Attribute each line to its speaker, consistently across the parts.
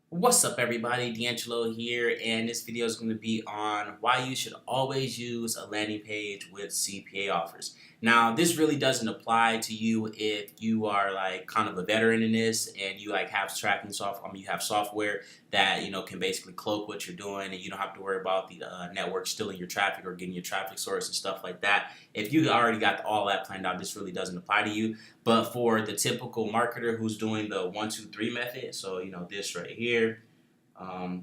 Speaker 1: What's up everybody, DeAngelo here, and this video is going to be on why you should always use a landing page with CPA offers. Now this really doesn't apply to you if you are like kind of a veteran in this and you like have tracking software, you have software that can basically cloak what you're doing and you don't have to worry about the network stealing your traffic or getting your traffic source and stuff like that. If you already got all that planned out, this really doesn't apply to you. But for the typical marketer who's doing the 1-2-3 method, so this right here,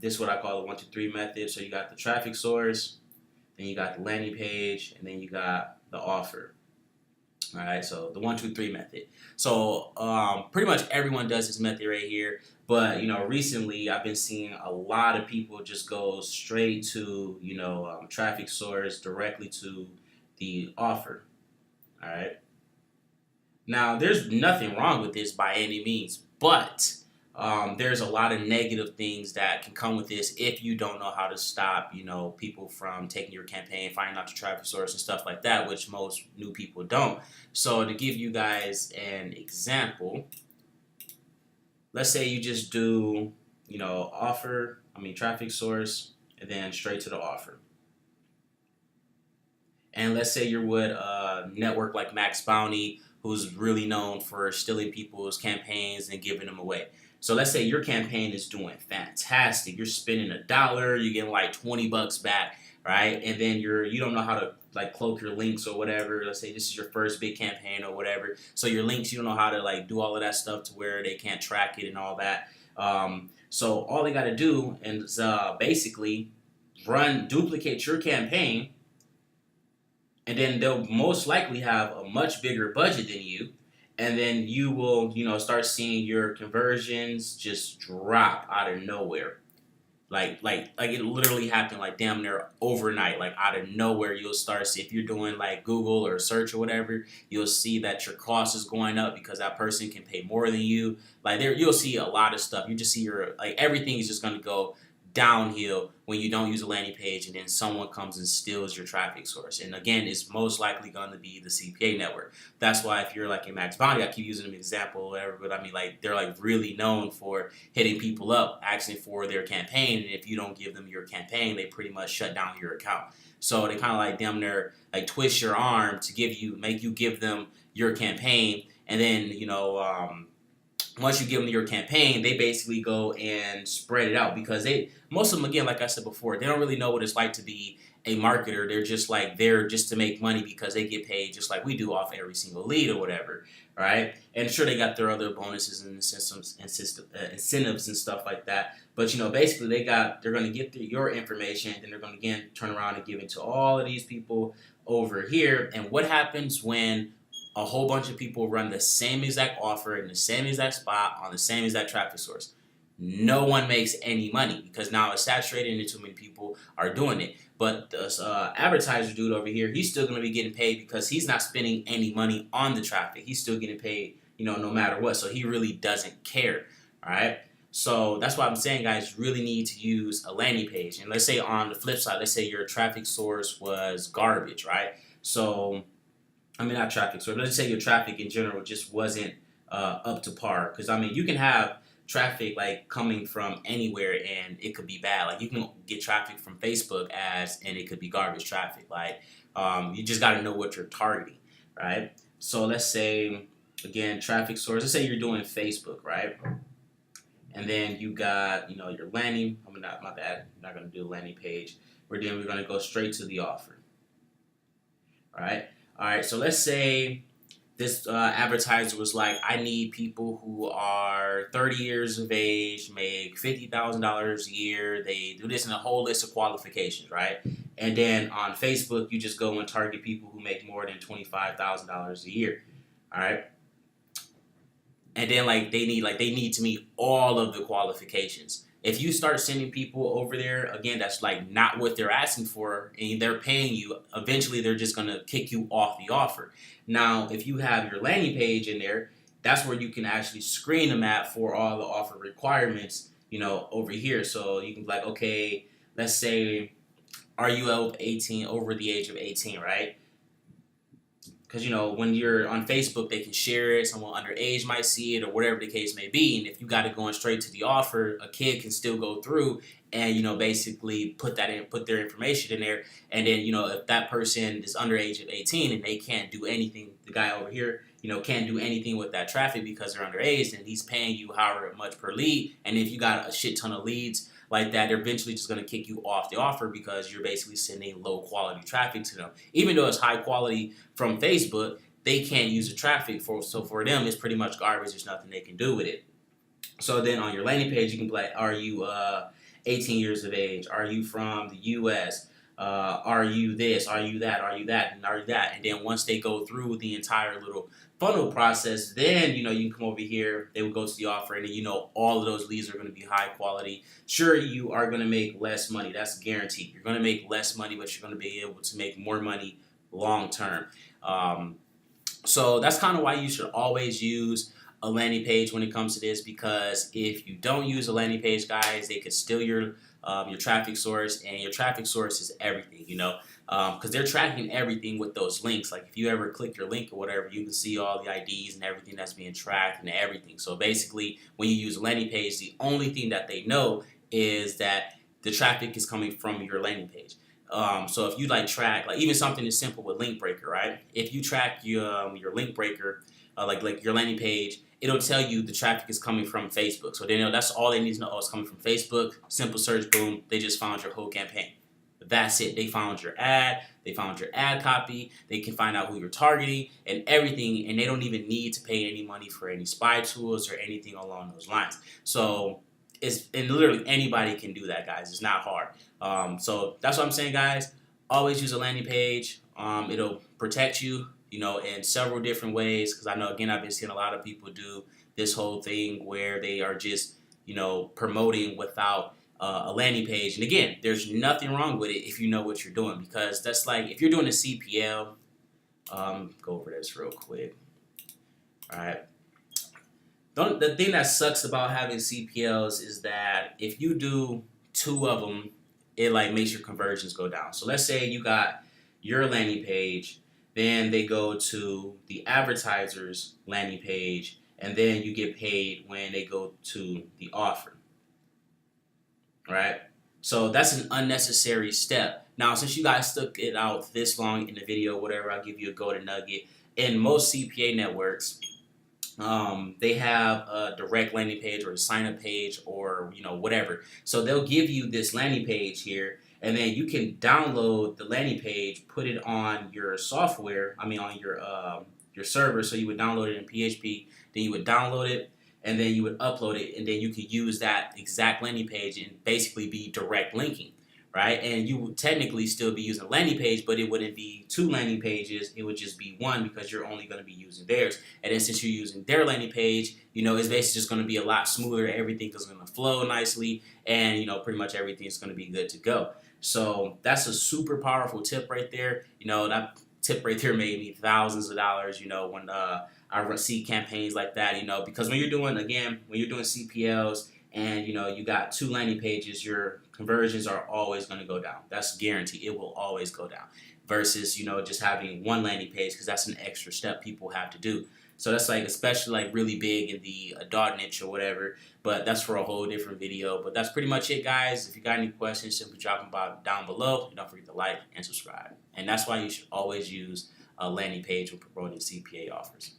Speaker 1: this is what I call the 1-2-3 method. So you got the traffic source, then you got the landing page, and then you got the offer. All right, so the 1-2-3 method. So pretty much everyone does this method right here. But recently I've been seeing a lot of people just go straight to traffic source directly to the offer. All right. Now, there's nothing wrong with this by any means, but there's a lot of negative things that can come with this if you don't know how to stop, people from taking your campaign, finding out your traffic source and stuff like that, which most new people don't. So to give you guys an example, let's say you just do, traffic source, and then straight to the offer. And let's say you're with a network like Maxbounty, who's really known for stealing people's campaigns and giving them away. So let's say your campaign is doing fantastic. You're spending $1, you're getting like 20 bucks back, right? And then you don't know how to like cloak your links or whatever. Let's say this is your first big campaign or whatever. So your links, you don't know how to like do all of that stuff to where they can't track it and all that. So all they got to do is basically duplicate your campaign, and then they'll most likely have a much bigger budget than you, and then you will start seeing your conversions just drop out of nowhere, like it literally happened like damn near overnight. Like out of nowhere you'll start see, if you're doing like Google or search or whatever, you'll see that your cost is going up because that person can pay more than you. Like there you'll see a lot of stuff. You just see your like everything is just going to go downhill when you don't use a landing page and then someone comes and steals your traffic source. And again, it's most likely going to be the CPA network. That's why if you're like in Maxbounty, I keep using an example or whatever, but I mean like they're like really known for hitting people up asking for their campaign, and if you don't give them your campaign, they pretty much shut down your account. So they kind of like damn near like twist your arm to make you give them your campaign, and then once you give them your campaign, they basically go and spread it out because most of them, again, like I said before, they don't really know what it's like to be a marketer. They're just like there just to make money because they get paid just like we do off every single lead or whatever, right? And sure, they got their other bonuses and incentives and stuff like that. But basically, they're going to get your information, and then they're going to again turn around and give it to all of these people over here. And what happens when a whole bunch of people run the same exact offer in the same exact spot on the same exact traffic source? No one makes any money because now it's saturated and too many people are doing it. But this advertiser dude over here, he's still going to be getting paid because he's not spending any money on the traffic. He's still getting paid, no matter what. So he really doesn't care. All right. So that's why I'm saying, guys, really need to use a landing page. And let's say on the flip side, let's say your traffic source was garbage, right? So not traffic source. Let's say your traffic in general just wasn't up to par. Because you can have traffic like coming from anywhere and it could be bad. Like you can get traffic from Facebook ads and it could be garbage traffic. Like you just got to know what you're targeting, right? So let's say again traffic source. Let's say you're doing Facebook, right? And then you got your landing. I'm not going to do a landing page. We're going to go straight to the offer. All right, so let's say this advertiser was like, I need people who are 30 years of age, make $50,000 a year. They do this in a whole list of qualifications, right? And then on Facebook, you just go and target people who make more than $25,000 a year, all right? And then they need to meet all of the qualifications. If you start sending people over there, again, that's like not what they're asking for and they're paying you, eventually they're just going to kick you off the offer. Now, if you have your landing page in there, that's where you can actually screen them at for all the offer requirements, over here. So you can be like, okay, let's say, are you over the age of 18, right? Because, you know, when you're on Facebook, they can share it. Someone underage might see it or whatever the case may be. And if you got it going straight to the offer, a kid can still go through and, you know, basically put their information in there. And then, you know, if that person is under age of 18 and they can't do anything, the guy over here, you know, can't do anything with that traffic because they're underage, and he's paying you however much per lead. And if you got a shit ton of leads like that, they're eventually just going to kick you off the offer because you're basically sending low quality traffic to them. Even though it's high quality from Facebook, they can't use the traffic so for them it's pretty much garbage. There's nothing they can do with it. So then on your landing page, you can be like, are you 18 years of age? Are you from the US? Are you this? Are you that? Are you that? And are you that? And then once they go through the entire little funnel process, then, you know, you can come over here, they will go to the offer, and then, you know, all of those leads are going to be high quality. Sure, you are going to make less money. That's guaranteed. You're going to make less money, but you're going to be able to make more money long term. So that's kind of why you should always use a landing page when it comes to this, because if you don't use a landing page, guys, they could steal your traffic source, and your traffic source is everything, you know, because they're tracking everything with those links. Like if you ever click your link or whatever, you can see all the IDs and everything that's being tracked and everything. So basically, when you use a landing page, the only thing that they know is that the traffic is coming from your landing page. So if you like track, like even something as simple with link breaker, right? If you track your link breaker, like your landing page, it'll tell you the traffic is coming from Facebook. So they know that's all they need to know. Oh, it's coming from Facebook. Simple search, boom, they just found your whole campaign. That's it. They found your ad. They found your ad copy. They can find out who you're targeting and everything, and they don't even need to pay any money for any spy tools or anything along those lines. So and literally anybody can do that, guys. It's not hard. So that's what I'm saying, guys. Always use a landing page. It'll protect you, you know, in several different ways. Because I know, again, I've been seeing a lot of people do this whole thing where they are just, you know, promoting without a landing page. And again, there's nothing wrong with it if you know what you're doing, because that's like if you're doing a CPL. Go over this real quick. All right. The thing that sucks about having CPLs is that if you do 2 of them, it like makes your conversions go down. So let's say you got your landing page, then they go to the advertiser's landing page, and then you get paid when they go to the offer. Right? So that's an unnecessary step. Now, since you guys stuck it out this long in the video, whatever, I'll give you a golden nugget. In most CPA networks, they have a direct landing page or a sign up page or, you know, whatever. So they'll give you this landing page here, and then you can download the landing page, put it on your software, on your server. So you would download it in PHP, then you would download it, and then you would upload it, and then you could use that exact landing page and basically be direct linking, right? And you would technically still be using a landing page, but it wouldn't be 2 landing pages. It would just be 1 because you're only going to be using theirs. And then since you're using their landing page, you know, it's basically just going to be a lot smoother. Everything is going to flow nicely, and, you know, pretty much everything is going to be good to go. So that's a super powerful tip right there. You know, that tip right there made me thousands of dollars, you know, when I see campaigns like that, you know, because when you're doing CPLs and, you know, you got 2 landing pages, your conversions are always going to go down. That's guaranteed. It will always go down versus, you know, just having 1 landing page, because that's an extra step people have to do. So that's like especially like really big in the adult niche or whatever, but that's for a whole different video. But that's pretty much it, guys. If you got any questions, simply drop them down below. Don't forget to like and subscribe. And that's why you should always use a landing page when promoting CPA offers.